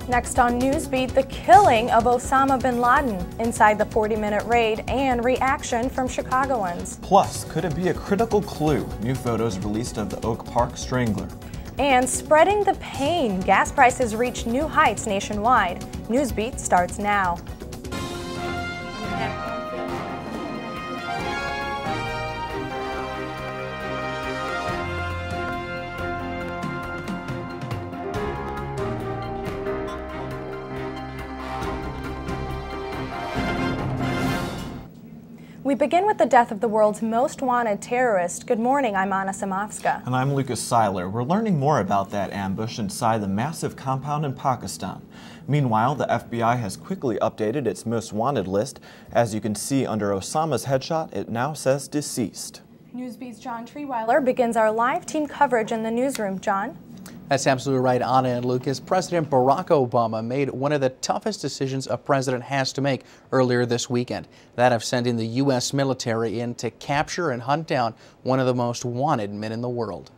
Next on Newsbeat, the killing of Osama bin Laden inside the 40-minute raid and reaction from Chicagoans. Plus, could it be a critical clue? New photos released of the Oak Park Strangler. And spreading the pain, gas prices reach new heights nationwide. Newsbeat starts now. We begin with the death of the world's most wanted terrorist. Good morning, I'm Anna Samovska. And I'm Lucas Seiler. We're learning more about that ambush inside the massive compound in Pakistan. Meanwhile, the FBI has quickly updated its most wanted list. As you can see under Osama's headshot, it now says deceased. Newsbeat's John Treeweiler begins our live team coverage in the newsroom. John? That's absolutely right, Anna and Lucas. President Barack Obama made one of the toughest decisions a president has to make earlier this weekend, that of sending the U.S. military in to capture and hunt down one of the most wanted men in the world.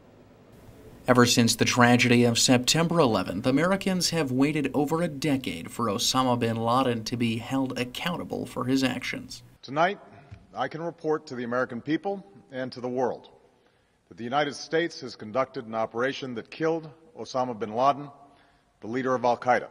Ever since the tragedy of September 11th, Americans have waited over a decade for Osama bin Laden to be held accountable for his actions. Tonight, I can report to the American people and to the world that the United States has conducted an operation that killed Osama bin Laden, the leader of al-Qaeda.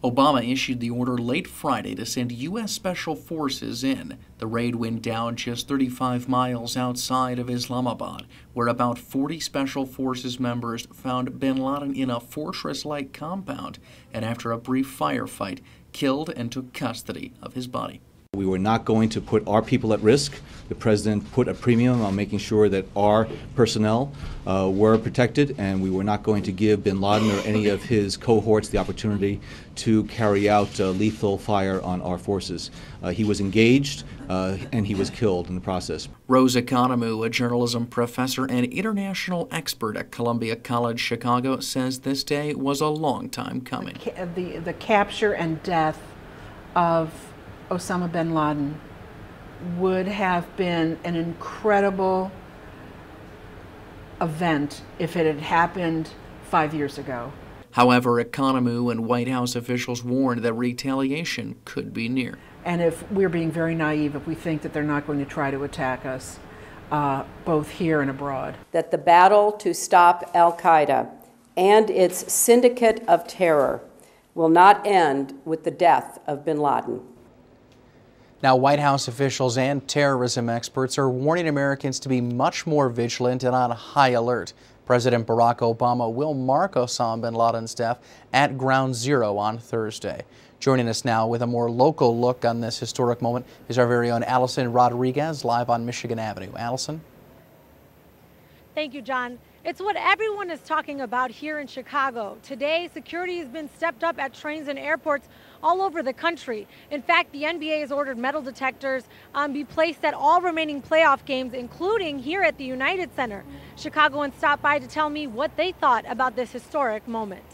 Obama issued the order late Friday to send U.S. Special Forces in. The raid went down just 35 miles outside of Islamabad, where about 40 Special Forces members found bin Laden in a fortress-like compound, and after a brief firefight, killed and took custody of his body. We were not going to put our people at risk. The president put a premium on making sure that our personnel were protected, and we were not going to give bin Laden or any of his cohorts the opportunity to carry out lethal fire on our forces. He was engaged and he was killed in the process. Rose Economou, a journalism professor and international expert at Columbia College Chicago, says this day was a long time coming. The capture and death of Osama bin Laden would have been an incredible event if it had happened 5 years ago. However, Economou and White House officials warned that retaliation could be near. And if we're being very naive, if we think that they're not going to try to attack us, both here and abroad. That the battle to stop al-Qaeda and its syndicate of terror will not end with the death of bin Laden. Now, White House officials and terrorism experts are warning Americans to be much more vigilant and on high alert. President Barack Obama will mark Osama bin Laden's death at Ground Zero on Thursday. Joining us now with a more local look on this historic moment is our very own Allison Rodriguez, live on Michigan Avenue. Allison? Thank you, John. It's what everyone is talking about here in Chicago. Today, security has been stepped up at trains and airports all over the country. In fact, the NBA has ordered metal detectors be placed at all remaining playoff games, including here at the United Center. Chicagoans stopped by to tell me what they thought about this historic moment.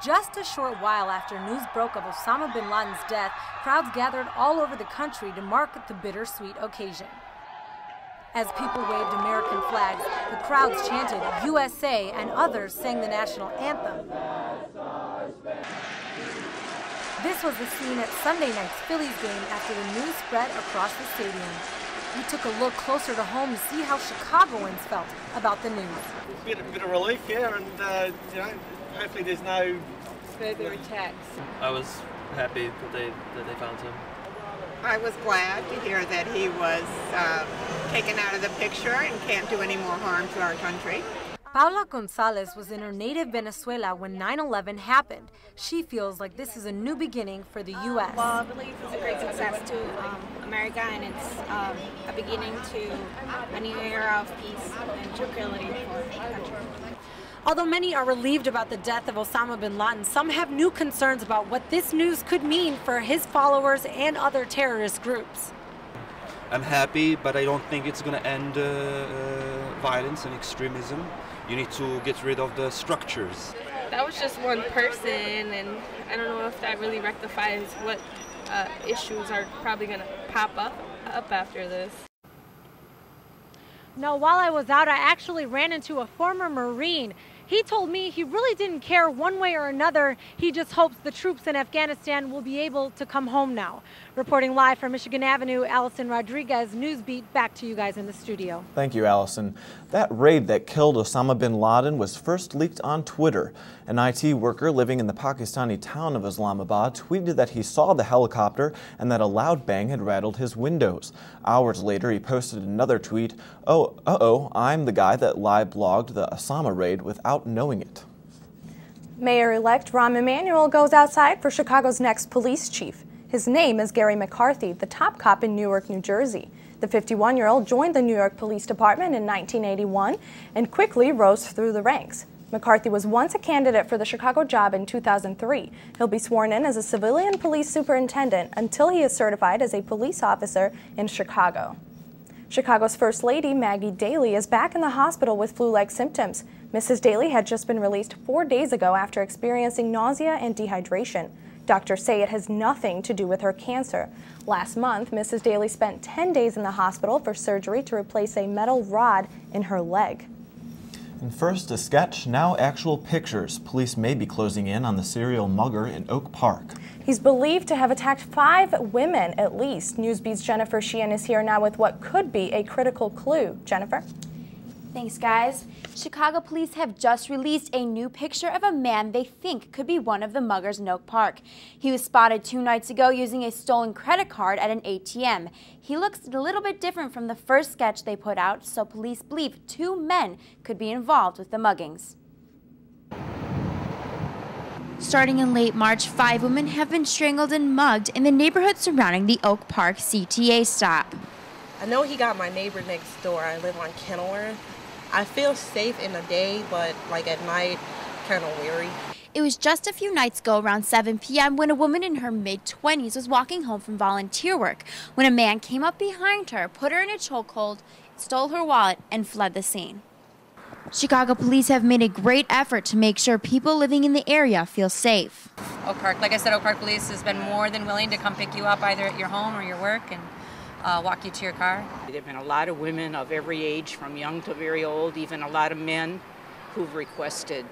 Just a short while after news broke of Osama bin Laden's death, crowds gathered all over the country to mark the bittersweet occasion. As people waved American flags, the crowds chanted USA and others sang the national anthem. This was the scene at Sunday night's Phillies game after the news spread across the stadium. We took a look closer to home to see how Chicagoans felt about the news. It's a bit of relief, yeah, and you know, hopefully there's no further attacks. I was happy that they found him. I was glad to hear that he was taken out of the picture and can't do any more harm to our country. Paula Gonzalez was in her native Venezuela when 9/11 happened. She feels like this is a new beginning for the U.S. Well, I believe it's a great success to America, and it's a beginning to a new era of peace and tranquility for the country. Although many are relieved about the death of Osama bin Laden, some have new concerns about what this news could mean for his followers and other terrorist groups. I'm happy, but I don't think it's going to end violence and extremism. You need to get rid of the structures. That was just one person, and I don't know if that really rectifies what issues are probably going to pop up after this. No, while I was out, I actually ran into a former Marine. He told me he really didn't care one way or another. He just hopes the troops in Afghanistan will be able to come home now. Reporting live from Michigan Avenue, Allison Rodriguez, Newsbeat. Back to you guys in the studio. Thank you, Allison. That raid that killed Osama bin Laden was first leaked on Twitter. An IT worker living in the Pakistani town of Islamabad tweeted that he saw the helicopter and that a loud bang had rattled his windows. Hours later, he posted another tweet, "Oh, I'm the guy that live blogged the Osama raid without knowing it." Mayor-elect Rahm Emanuel goes outside for Chicago's next police chief. His name is Gary McCarthy, the top cop in Newark, New Jersey. The 51-year-old joined the New York Police Department in 1981 and quickly rose through the ranks. McCarthy was once a candidate for the Chicago job in 2003. He'll be sworn in as a civilian police superintendent until he is certified as a police officer in Chicago. Chicago's First Lady, Maggie Daley, is back in the hospital with flu-like symptoms. Mrs. Daley had just been released 4 days ago after experiencing nausea and dehydration. Doctors say it has nothing to do with her cancer. Last month, Mrs. Daley spent 10 days in the hospital for surgery to replace a metal rod in her leg. And first, a sketch, now actual pictures. Police may be closing in on the serial mugger in Oak Park. He's believed to have attacked 5 women at least. Newsbeat's Jennifer Sheehan is here now with what could be a critical clue. Jennifer? Thanks, guys. Chicago police have just released a new picture of a man they think could be one of the muggers in Oak Park. He was spotted 2 nights ago using a stolen credit card at an ATM. He looks a little bit different from the first sketch they put out, so police believe 2 men could be involved with the muggings. Starting in late March, 5 women have been strangled and mugged in the neighborhood surrounding the Oak Park CTA stop. I know he got my neighbor next door. I live on Kenilworth. I feel safe in the day, but like at night, kind of weary. It was just a few nights ago around 7 p.m. when a woman in her mid-20s was walking home from volunteer work when a man came up behind her, put her in a chokehold, stole her wallet, and fled the scene. Chicago police have made a great effort to make sure people living in the area feel safe. Oak Park, like I said, Oak Park Police has been more than willing to come pick you up either at your home or your work and walk you to your car. There have been a lot of women of every age, from young to very old, even a lot of men who've requested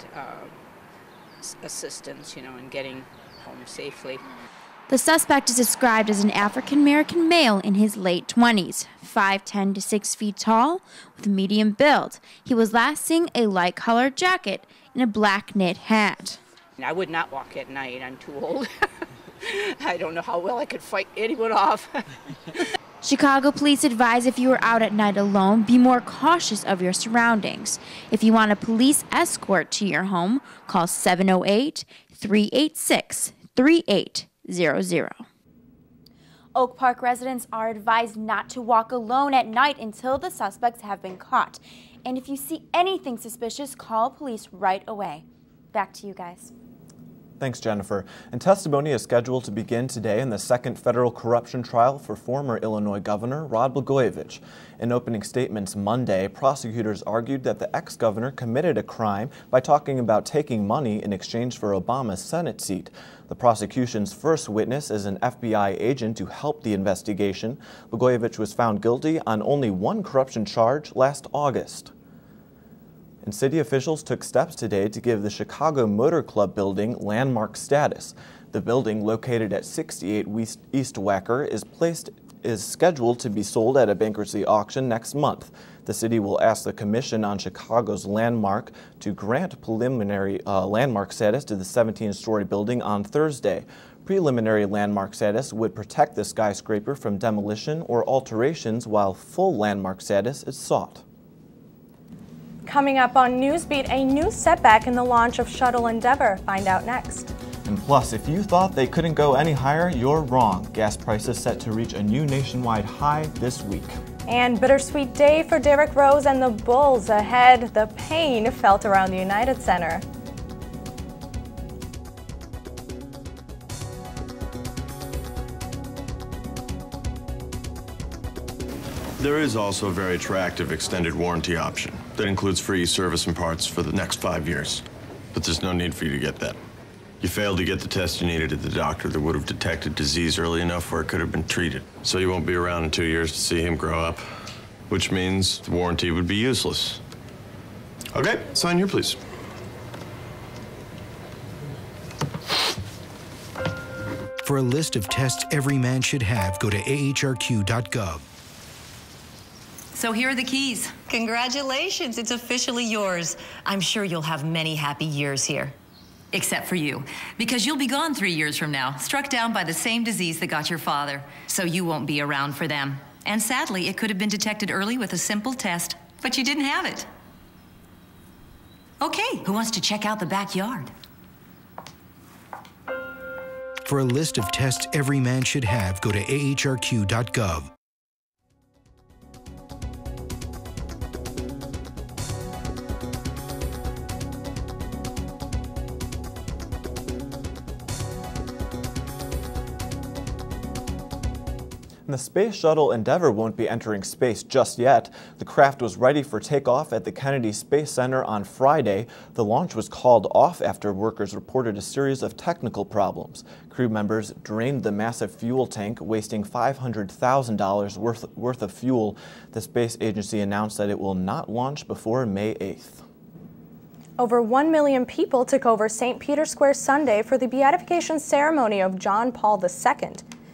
assistance, in getting home safely. The suspect is described as an African-American male in his late 20s, 5'10" to 6 feet tall, with a medium build. He was last seen a light-colored jacket and a black knit hat. I would not walk at night. I'm too old. I don't know how well I could fight anyone off. Chicago police advise if you are out at night alone, be more cautious of your surroundings. If you want a police escort to your home, call 708-386-3800. Oak Park residents are advised not to walk alone at night until the suspects have been caught. And if you see anything suspicious, call police right away. Back to you guys. Thanks, Jennifer. And testimony is scheduled to begin today in the second federal corruption trial for former Illinois Governor Rod Blagojevich. In opening statements Monday, prosecutors argued that the ex-governor committed a crime by talking about taking money in exchange for Obama's Senate seat. The prosecution's first witness is an FBI agent who helped the investigation. Blagojevich was found guilty on only one corruption charge last August. And city officials took steps today to give the Chicago Motor Club building landmark status. The building, located at 68 East Wacker, is scheduled to be sold at a bankruptcy auction next month. The city will ask the Commission on Chicago's Landmark to grant preliminary landmark status to the 17-story building on Thursday. Preliminary landmark status would protect the skyscraper from demolition or alterations, while full landmark status is sought. Coming up on Newsbeat, a new setback in the launch of Shuttle Endeavour. Find out next. And plus, if you thought they couldn't go any higher, you're wrong. Gas prices set to reach a new nationwide high this week. And bittersweet day for Derrick Rose and the Bulls. Ahead, the pain felt around the United Center. There is also a very attractive extended warranty option that includes free service and parts for the next 5 years. But there's no need for you to get that. You failed to get the test you needed at the doctor that would have detected disease early enough where it could have been treated. So you won't be around in 2 years to see him grow up, which means the warranty would be useless. Okay, sign here, please. For a list of tests every man should have, go to ahrq.gov. So here are the keys. Congratulations, it's officially yours. I'm sure you'll have many happy years here. Except for you, because you'll be gone 3 years from now, struck down by the same disease that got your father. So you won't be around for them. And sadly, it could have been detected early with a simple test, but you didn't have it. Okay, who wants to check out the backyard? For a list of tests every man should have, go to ahrq.gov. And the Space Shuttle Endeavour won't be entering space just yet. The craft was ready for takeoff at the Kennedy Space Center on Friday. The launch was called off after workers reported a series of technical problems. Crew members drained the massive fuel tank, wasting $500,000 worth of fuel. The space agency announced that it will not launch before May 8th. Over 1 million people took over St. Peter's Square Sunday for the beatification ceremony of John Paul II.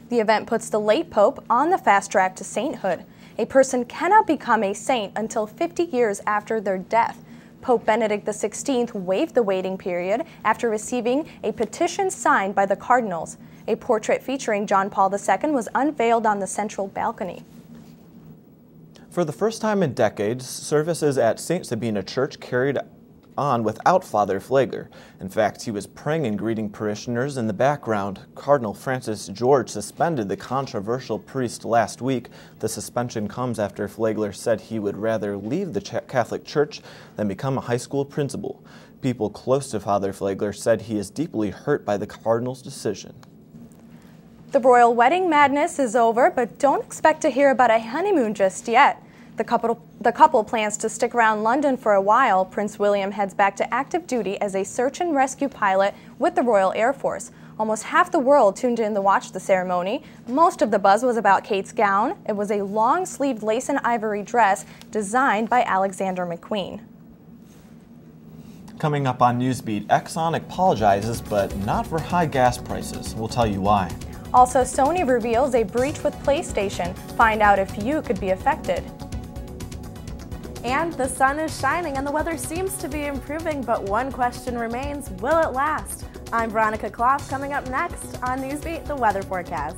The event puts the late Pope on the fast track to sainthood. A person cannot become a saint until 50 years after their death. Pope Benedict XVI waived the waiting period after receiving a petition signed by the cardinals. A portrait featuring John Paul II was unveiled on the central balcony. For the first time in decades, services at St. Sabina Church carried on without Father Flagler. In fact, he was praying and greeting parishioners in the background. Cardinal Francis George suspended the controversial priest last week. The suspension comes after Flagler said he would rather leave the Catholic Church than become a high school principal. People close to Father Flagler said he is deeply hurt by the Cardinal's decision. The royal wedding madness is over, but don't expect to hear about a honeymoon just yet. The couple plans to stick around London for a while. Prince William heads back to active duty as a search and rescue pilot with the Royal Air Force. Almost half the world tuned in to watch the ceremony. Most of the buzz was about Kate's gown. It was a long-sleeved lace and ivory dress designed by Alexander McQueen. Coming up on Newsbeat, Exxon apologizes, but not for high gas prices. We'll tell you why. Also, Sony reveals a breach with PlayStation. Find out if you could be affected. And the sun is shining and the weather seems to be improving, but one question remains, will it last? I'm Veronica Clough. Coming up next on Newsbeat, the weather forecast.